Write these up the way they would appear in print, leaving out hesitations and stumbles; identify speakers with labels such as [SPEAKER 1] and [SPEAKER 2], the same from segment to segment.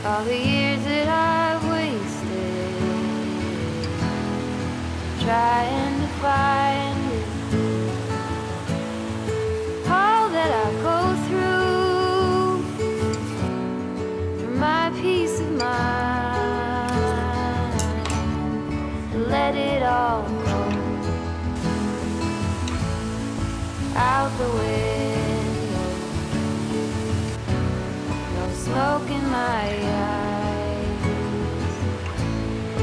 [SPEAKER 1] all the years that I've wasted trying to find it, all that I go through for my peace of mind. Let it all go out the window, no smoke in my eyes.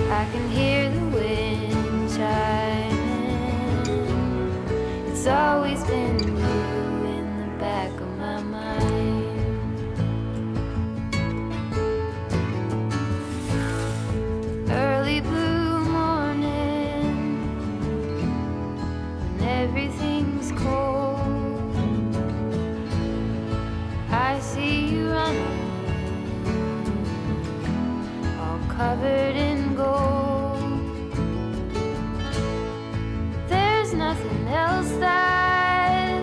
[SPEAKER 1] I can hear the wind chiming. It's always been you in the back of my mind. Early blue morning, when everything's cold, I see you running, all covered in gold. There's nothing else that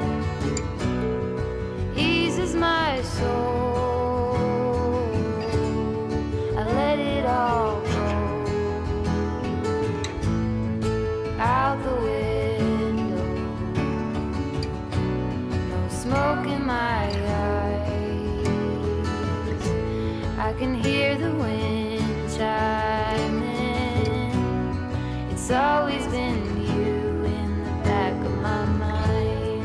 [SPEAKER 1] eases my soul. I let it all go out the window, no smoke in my eyes. I can hear the wind chiming. It's always been you in the back of my mind.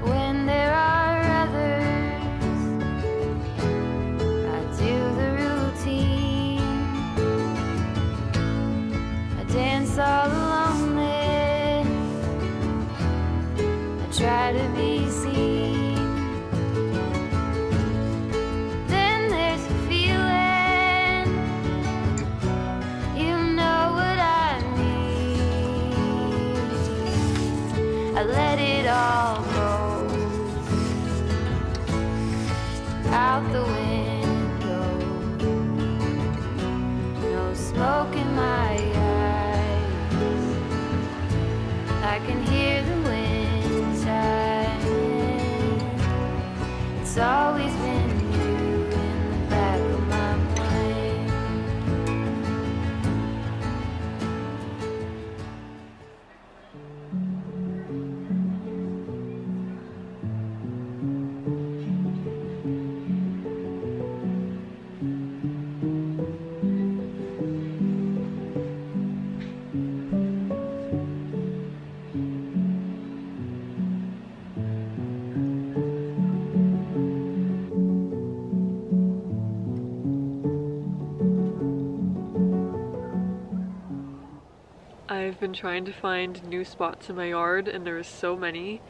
[SPEAKER 1] When there are others, I do the routine. I dance all alone then, I try to be seen. Then there's a feeling, you know what I need. I let it all go out the window, no smoke in my eyes. I can hear the wind chiming. It's always been you in the back of my mind.
[SPEAKER 2] I've been trying to find new spots in my yard, and there's so many.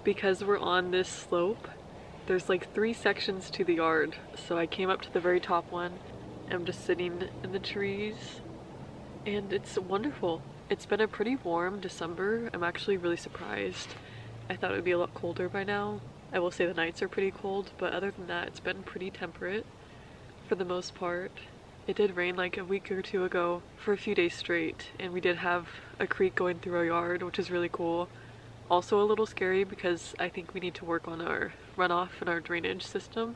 [SPEAKER 2] Because we're on this slope, there's like 3 sections to the yard. So I came up to the very top one. I'm just sitting in the trees and it's wonderful. It's been a pretty warm December. I'm actually really surprised. I thought it would be a lot colder by now. I will say the nights are pretty cold, but other than that, it's been pretty temperate for the most part. It did rain like a week or 2 ago for a few days straight, and we did have a creek going through our yard, which is really cool. Also a little scary because I think we need to work on our runoff and our drainage system,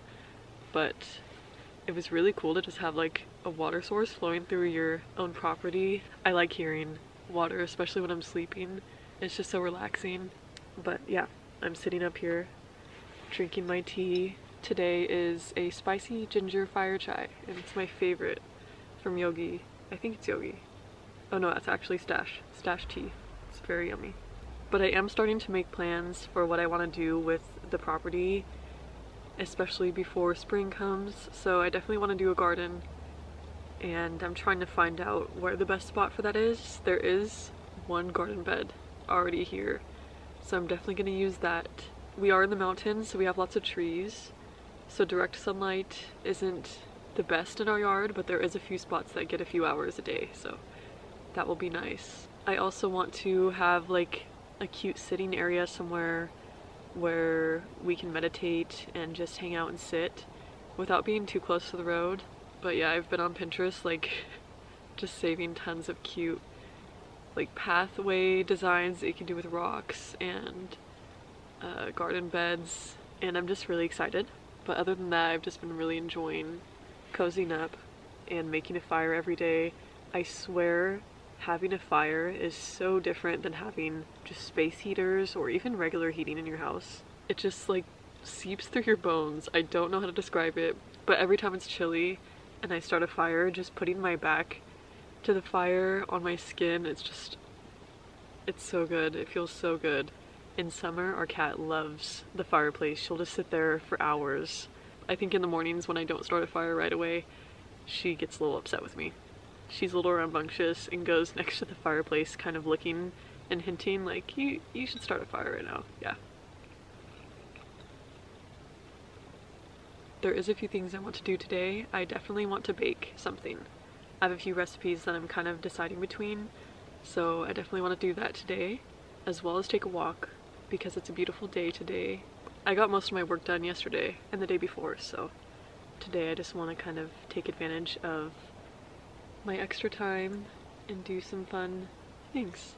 [SPEAKER 2] but it was really cool to just have like a water source flowing through your own property. I like hearing water, especially when I'm sleeping. It's just so relaxing. But yeah, I'm sitting up here drinking my tea. Today is a spicy ginger fire chai, and it's my favorite from Yogi. I think it's Yogi. Oh no, that's actually Stash tea. It's very yummy. But I am starting to make plans for what I want to do with the property, especially before spring comes. So I definitely want to do a garden, and I'm trying to find out where the best spot for that is. There is one garden bed already here, so I'm definitely going to use that. We are in the mountains, so we have lots of trees, so direct sunlight isn't the best in our yard, but there is a few spots that get a few hours a day, so that will be nice. I also want to have like a cute sitting area somewhere where we can meditate and just hang out and sit without being too close to the road. But yeah, I've been on Pinterest like just saving tons of cute like pathway designs that you can do with rocks and garden beds and I'm just really excited. But other than that, I've just been really enjoying cozying up and making a fire every day. I swear having a fire is so different than having just space heaters or even regular heating in your house. It just like seeps through your bones. I don't know how to describe it, but every time it's chilly and I start a fire, just putting my back to the fire on my skin, it's so good. It feels so good. In summer, our cat loves the fireplace. She'll just sit there for hours. I think in the mornings when I don't start a fire right away, she gets a little upset with me. She's a little rambunctious and goes next to the fireplace kind of looking and hinting like, you should start a fire right now. Yeah. There is a few things I want to do today. I definitely want to bake something. I have a few recipes that I'm kind of deciding between, so I definitely want to do that today, as well as take a walk because it's a beautiful day today. I got most of my work done yesterday and the day before, so today I just want to kind of take advantage of my extra time and do some fun things.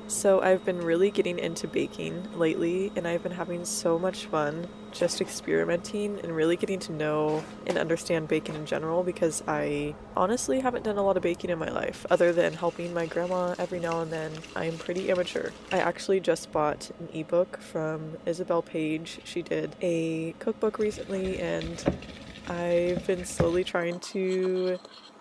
[SPEAKER 2] So I've been really getting into baking lately, and I've been having so much fun just experimenting and really getting to know and understand baking in general, because I honestly haven't done a lot of baking in my life other than helping my grandma every now and then. I'm pretty amateur. I actually just bought an ebook from Isabel Page. She did a cookbook recently, and I've been slowly trying to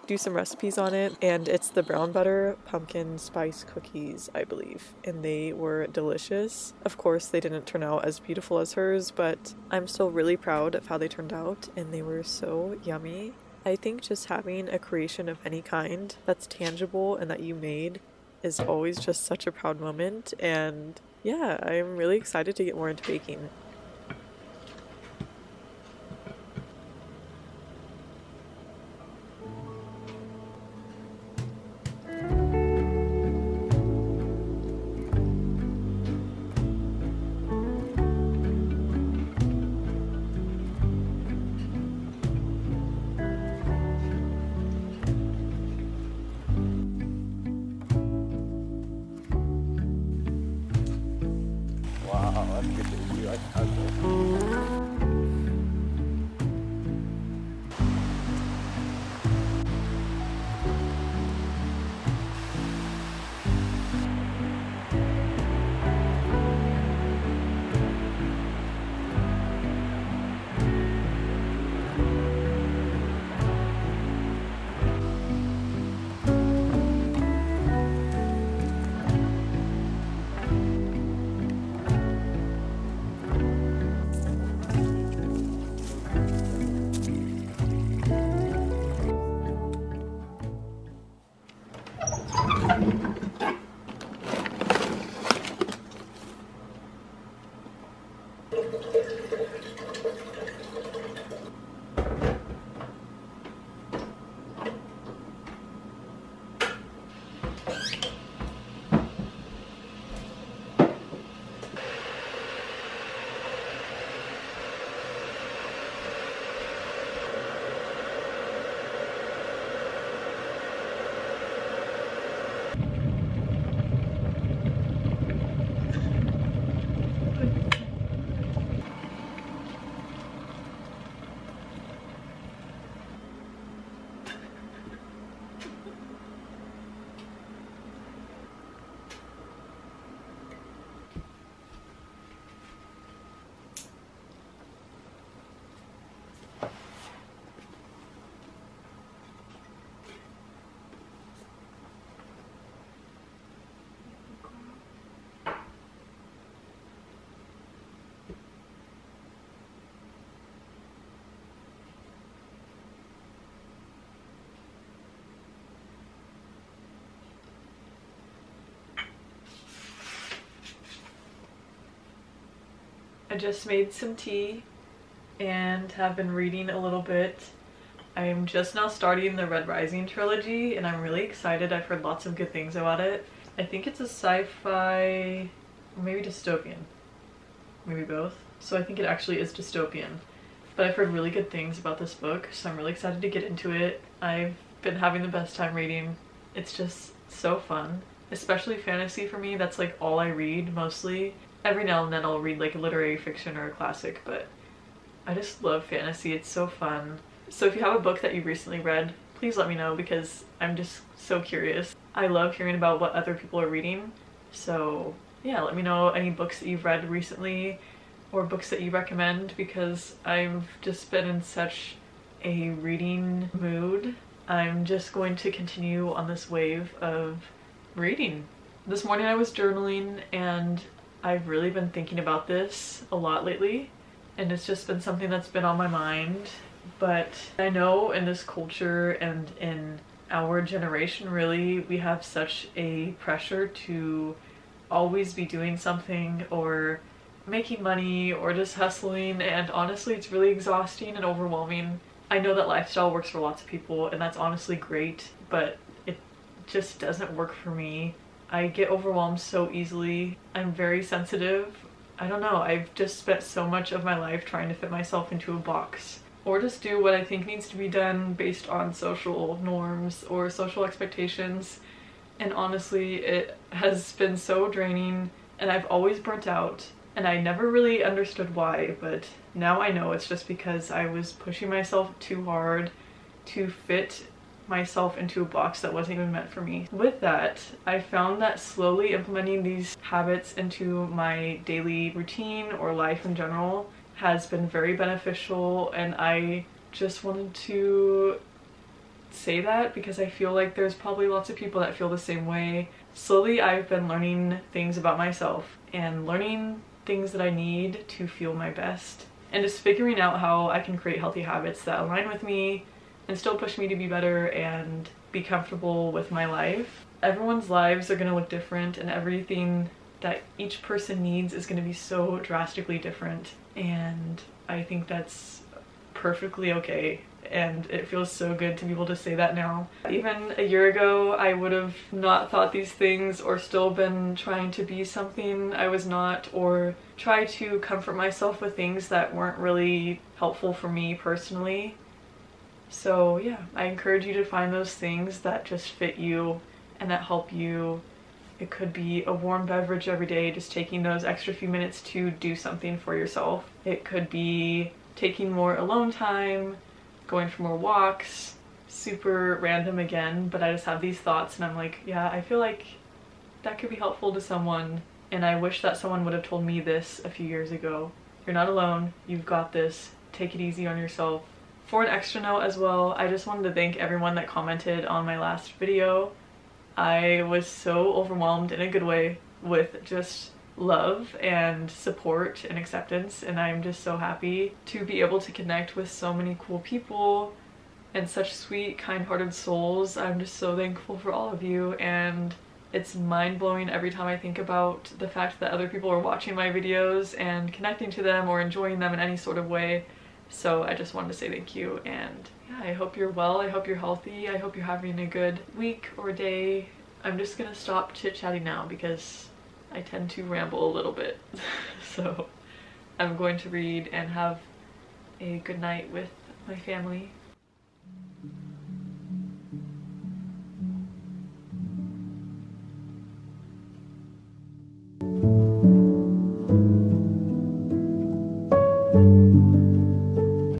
[SPEAKER 2] do some recipes on it, and it's the brown butter pumpkin spice cookies, I believe, and they were delicious. Of course, they didn't turn out as beautiful as hers, but I'm still really proud of how they turned out, and they were so yummy. I think just having a creation of any kind that's tangible and that you made is always just such a proud moment, and yeah, I'm really excited to get more into baking.
[SPEAKER 3] Wow, that's good to see. That's cool.
[SPEAKER 2] I just made some tea and have been reading a little bit. I'm just now starting the Red Rising trilogy and I'm really excited. I've heard lots of good things about it. I think it's a sci-fi, or maybe dystopian, maybe both. So I think it actually is dystopian. But I've heard really good things about this book, so I'm really excited to get into it. I've been having the best time reading. It's just so fun, especially fantasy for me. That's like all I read mostly. Every now and then I'll read like a literary fiction or a classic, but I just love fantasy. It's so fun. So if you have a book that you recently read, please let me know because I'm just so curious. I love hearing about what other people are reading. So yeah, let me know any books that you've read recently or books that you recommend because I've just been in such a reading mood. I'm just going to continue on this wave of reading. This morning I was journaling and I've really been thinking about this a lot lately, and it's just been something that's been on my mind. But I know in this culture and in our generation really, we have such a pressure to always be doing something or making money or just hustling, and honestly it's really exhausting and overwhelming. I know that lifestyle works for lots of people and that's honestly great, but it just doesn't work for me. I get overwhelmed so easily. I'm very sensitive. I don't know, I've just spent so much of my life trying to fit myself into a box or just do what I think needs to be done based on social norms or social expectations, and honestly it has been so draining and I've always burnt out and I never really understood why, but now I know it's just because I was pushing myself too hard to fit myself into a box that wasn't even meant for me. With that, I found that slowly implementing these habits into my daily routine or life in general has been very beneficial, and I just wanted to say that because I feel like there's probably lots of people that feel the same way. Slowly I've been learning things about myself and learning things that I need to feel my best, and just figuring out how I can create healthy habits that align with me and still push me to be better and be comfortable with my life. Everyone's lives are going to look different and everything that each person needs is going to be so drastically different, and I think that's perfectly okay, and it feels so good to be able to say that now. Even a year ago I would have not thought these things or still been trying to be something I was not, or try to comfort myself with things that weren't really helpful for me personally. So yeah, I encourage you to find those things that just fit you and that help you. It could be a warm beverage every day, just taking those extra few minutes to do something for yourself. It could be taking more alone time, going for more walks. Super random again, but I just have these thoughts and I'm like, yeah, I feel like that could be helpful to someone, and I wish that someone would have told me this a few years ago. You're not alone, you've got this, take it easy on yourself. For an extra note as well, I just wanted to thank everyone that commented on my last video. I was so overwhelmed in a good way with just love and support and acceptance, and I'm just so happy to be able to connect with so many cool people and such sweet, kind-hearted souls. I'm just so thankful for all of you, and it's mind-blowing every time I think about the fact that other people are watching my videos and connecting to them or enjoying them in any sort of way. So I just wanted to say thank you, and yeah, I hope you're well, I hope you're healthy, I hope you're having a good week or day. I'm just gonna stop chit-chatting now because I tend to ramble a little bit. So I'm going to read and have a good night with my family.